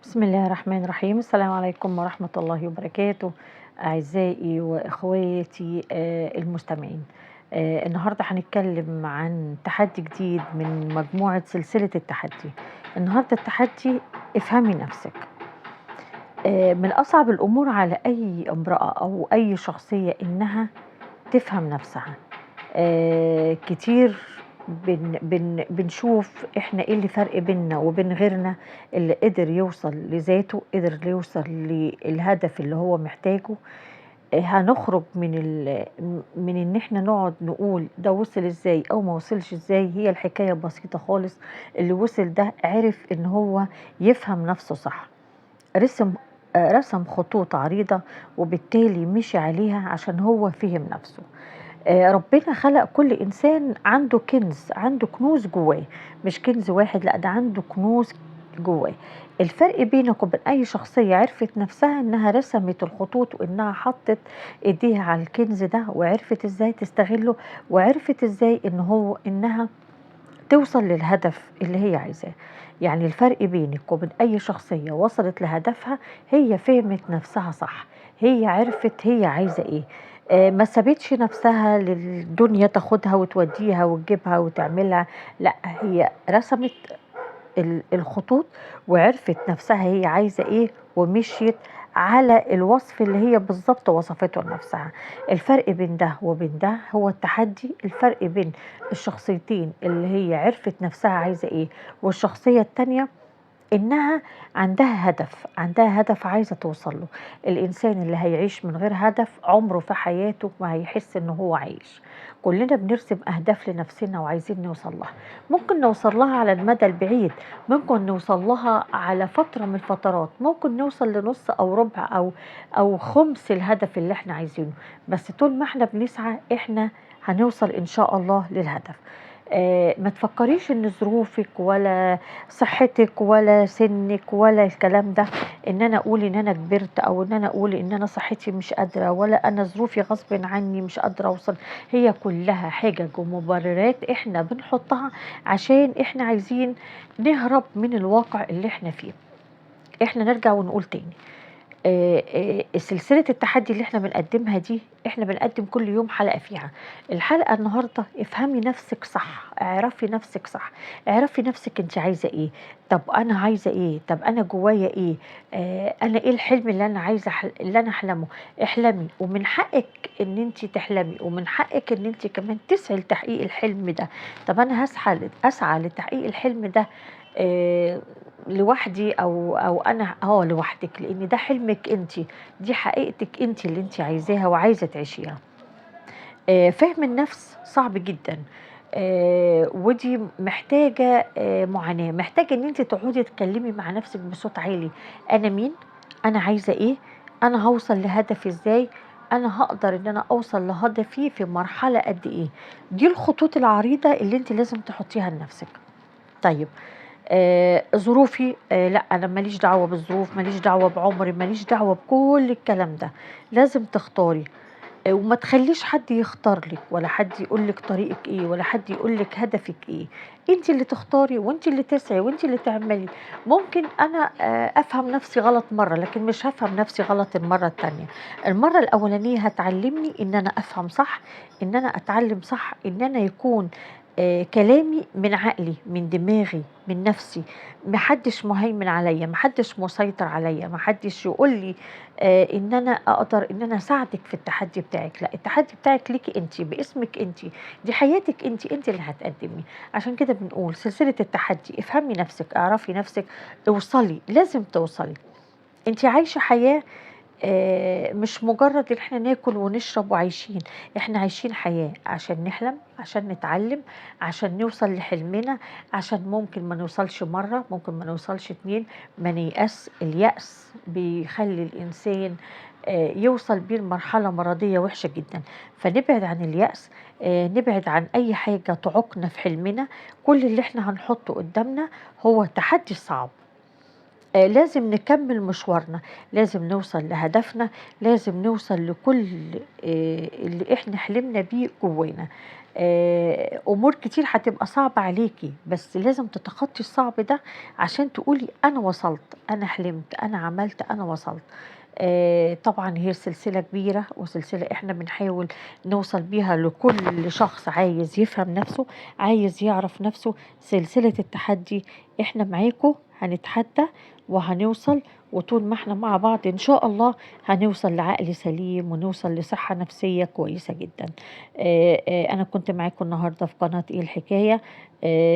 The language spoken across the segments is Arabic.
بسم الله الرحمن الرحيم. السلام عليكم ورحمة الله وبركاته. أعزائي وإخواتي المستمعين. النهاردة هنتكلم عن تحدي جديد من مجموعة سلسلة التحدي. النهاردة التحدي افهمي نفسك. من أصعب الأمور على أي امرأة أو أي شخصية إنها تفهم نفسها. كتير بنشوف إحنا إيه اللي فرق بيننا وبين غيرنا اللي قدر يوصل لذاته، قدر يوصل للهدف اللي هو محتاجه. هنخرج من إن إحنا نقعد نقول ده وصل إزاي أو ما وصلش إزاي. هي الحكاية بسيطة خالص. اللي وصل ده عرف إن هو يفهم نفسه صح، رسم رسم خطوط عريضة وبالتالي مشي عليها عشان هو فهم نفسه. ربنا خلق كل إنسان عنده كنز، عنده كنوز جواه، مش كنز واحد، لأ ده عنده كنوز جواه. الفرق بينك وبين أي شخصية عرفت نفسها إنها رسمت الخطوط وإنها حطت إيديها على الكنز ده وعرفت إزاي تستغله، وعرفت إزاي إنها توصل للهدف اللي هي عايزاه. يعني الفرق بينك وبين أي شخصية وصلت لهدفها، هي فهمت نفسها صح، هي عرفت هي عايزة إيه. ما سابتش نفسها للدنيا تاخدها وتوديها وتجيبها وتعملها، لا هي رسمت الخطوط وعرفت نفسها هي عايزة ايه ومشيت على الوصف اللي هي بالظبط وصفته لنفسها. الفرق بين ده وبين ده هو التحدي. الفرق بين الشخصيتين اللي هي عرفت نفسها عايزة ايه والشخصية التانية إنها عندها هدف عايزة توصل له. الإنسان اللي هيعيش من غير هدف عمره في حياته ما هيحس إنه هو عايش. كلنا بنرسم أهداف لنفسنا وعايزين نوصل لها. ممكن نوصل لها على المدى البعيد، ممكن نوصل لها على فترة من الفترات، ممكن نوصل لنص أو ربع أو خمس الهدف اللي احنا عايزينه. بس طول ما احنا بنسعى احنا هنوصل إن شاء الله للهدف. ما تفكريش ان ظروفك ولا صحتك ولا سنك ولا الكلام ده ان انا اقول ان انا كبرت او ان انا اقول ان انا صحتي مش قادره ولا انا ظروفي غصب عني مش قادره اوصل. هي كلها حجج ومبررات احنا بنحطها عشان احنا عايزين نهرب من الواقع اللي احنا فيه. احنا نرجع ونقول تاني، سلسلة التحدي اللي احنا بنقدمها دي احنا بنقدم كل يوم حلقة فيها. الحلقة النهاردة افهمي نفسك صح، اعرفي نفسك صح، اعرفي نفسك انت عايزة ايه. طب انا عايزة ايه؟ طب انا جوايا ايه؟ انا ايه الحلم اللي انا عايزة اللي انا احلمه؟ احلمي، ومن حقك ان انت تحلمي، ومن حقك ان انت كمان تسعي لتحقيق الحلم ده. طب انا اسعى لتحقيق الحلم ده آه، لوحدي او انا لوحدك، لان ده حلمك انت، دي حقيقتك انت اللي انت عايزاها وعايزه تعيشيها. فهم النفس صعب جدا. ودي محتاجه معاناه، محتاجه ان انت تقعدي تتكلمي مع نفسك بصوت عالي. انا مين؟ انا عايزه ايه؟ انا هوصل لهدفي ازاي؟ انا هقدر ان انا اوصل لهدفي في مرحله قد ايه؟ دي الخطوط العريضه اللي انت لازم تحطيها لنفسك. طيب، ظروفي، لأ أنا ماليش دعوة بالظروف، ماليش دعوة بعمري، ماليش دعوة بكل الكلام ده. لازم تختاري. وما تخليش حد يختار لك ولا حد يقول لك طريقك ايه ولا حد يقول لك هدفك ايه. انت اللي تختاري وانت اللي تسعي وانت اللي تعملي. ممكن انا افهم نفسي غلط مرة لكن مش هفهم نفسي غلط المرة التانية. المرة الاولانية هتعلمني ان انا افهم صح، ان انا اتعلم صح، ان انا يكون كلامي من عقلي من دماغي من نفسي. محدش مهيمن عليا، محدش مسيطر عليا، محدش يقول لي ان انا اقدر ان انا اساعدك في التحدي بتاعك. لا، التحدي بتاعك ليكي انت باسمك انت، دي حياتك انت اللي هتقدمي. عشان كده بنقول سلسلة التحدي افهمي نفسك، اعرفي نفسك، اوصلي، لازم توصلي. انت عايشة حياة مش مجرد ان احنا ناكل ونشرب وعايشين. احنا عايشين حياة عشان نحلم، عشان نتعلم، عشان نوصل لحلمنا، عشان ممكن ما نوصلش مرة، ممكن ما نوصلش اتنين، ما نيأس. اليأس بيخلي الإنسان يوصل بيه لمرحلة مرضية وحشة جدا. فنبعد عن اليأس، نبعد عن أي حاجة تعوقنا في حلمنا. كل اللي احنا هنحطه قدامنا هو تحدي صعب. لازم نكمّل مشوارنا، لازم نوصل لهدفنا، لازم نوصل لكل اللي إحنا حلمنا بيه جوانا. أمور كتير هتبقى صعبة عليكِ، بس لازم تتخطّي الصعب ده عشان تقولي أنا وصلت، أنا حلمت، أنا عملت، أنا وصلت. طبعًا هي سلسلة كبيرة وسلسلة إحنا بنحاول نوصل بيها لكل شخص عايز يفهم نَفْسه، عايز يعرف نَفْسه، سلسلة التحدي. إحنا معاكم هنتحدى وهنوصل، وطول ما إحنا مع بعض إن شاء الله هنوصل لعقل سليم ونوصل لصحة نفسية كويسة جدًا. أنا كنت معاكم النهارده في قناة إيه الحكاية.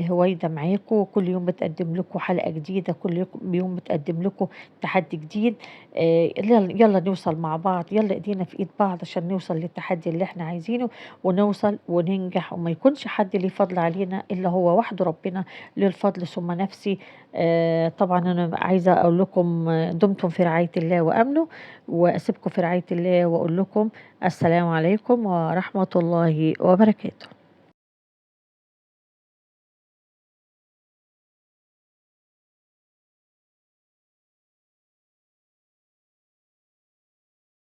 هويدا معاكم، كل يوم بتقدّم لكم حلقة جديدة، كل يوم بتقدّم لكم تحدي جديد. يالّا نوصل مع بعض، يالّا إيدينا في إيد بعض عشان نوصل للتحدي اللي إحنا عايزينه، ونوصل وننجح، وما يكونش حد ليه فضل علينا إلا هو وحده ربنا ليه الفضل ثم نفسي. طبعًا أنا عايزة أقول لكم دمتم في رعاية الله وأمنه، وأسيبكم في رعاية الله وأقول لكم السلام عليكم ورحمة الله وبركاته.